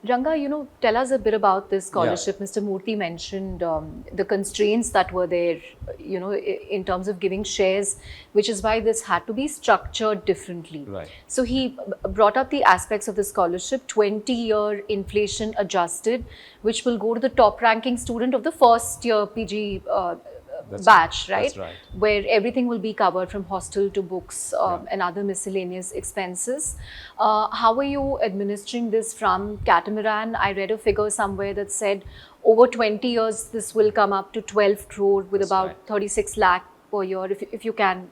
Ranga, tell us a bit about this scholarship. Mr. Murthy mentioned the constraints that were there, in terms of giving shares, which is why this had to be structured differently. Right. So he brought up the aspects of the scholarship, 20-year inflation adjusted, which will go to the top ranking student of the first year PG batch, right? That's right. Where everything will be covered from hostel to books and other miscellaneous expenses. How are you administering this from Catamaran? I read a figure somewhere that said over 20 years this will come up to 12 crore with That's about right. 36 lakh per year. If you can,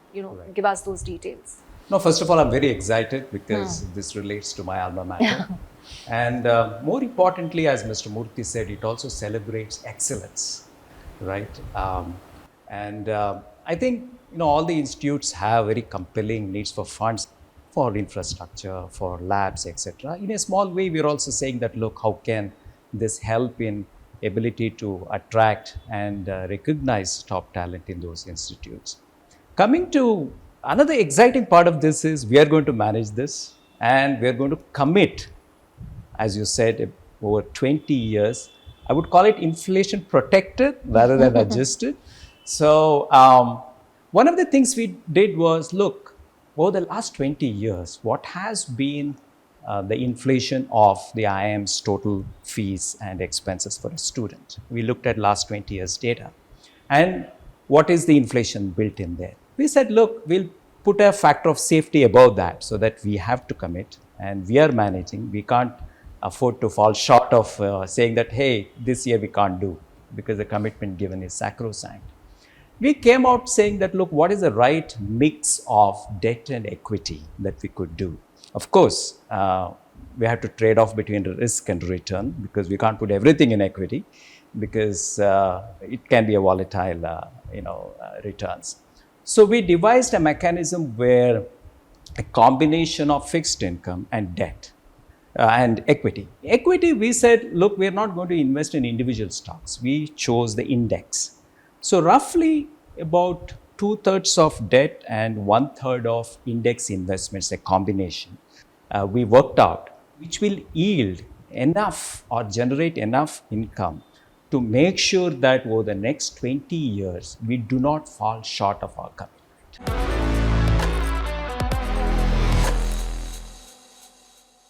give us those details. No, first of all, I'm very excited because this relates to my alma mater. And more importantly, as Mr. Murthy said, it also celebrates excellence, right? I think all the institutes have very compelling needs for funds for infrastructure, for labs, etc. In a small way, we're also saying that, look, how can this help in ability to attract and recognize top talent in those institutes? Coming to another exciting part of this is we are going to manage this and we are going to commit, as you said, over 20 years. I would call it inflation protected rather than adjusted. So one of the things we did was, look, over the last 20 years, what has been the inflation of the IIM's total fees and expenses for a student? We looked at last 20 years data. And what is the inflation built in there? We said, look, we'll put a factor of safety above that so that we have to commit and we are managing. We can't afford to fall short of saying that, hey, this year we can't do because the commitment given is sacrosanct. We came out saying that, look, what is the right mix of debt and equity that we could do? Of course, we have to trade off between risk and return because we can't put everything in equity because it can be a volatile, returns. So we devised a mechanism where a combination of fixed income and debt and equity. Equity, we said, look, we're not going to invest in individual stocks. We chose the index. So roughly about 2/3 of debt and 1/3 of index investments, a combination, we worked out, which will yield enough or generate enough income to make sure that over the next 20 years, we do not fall short of our commitment.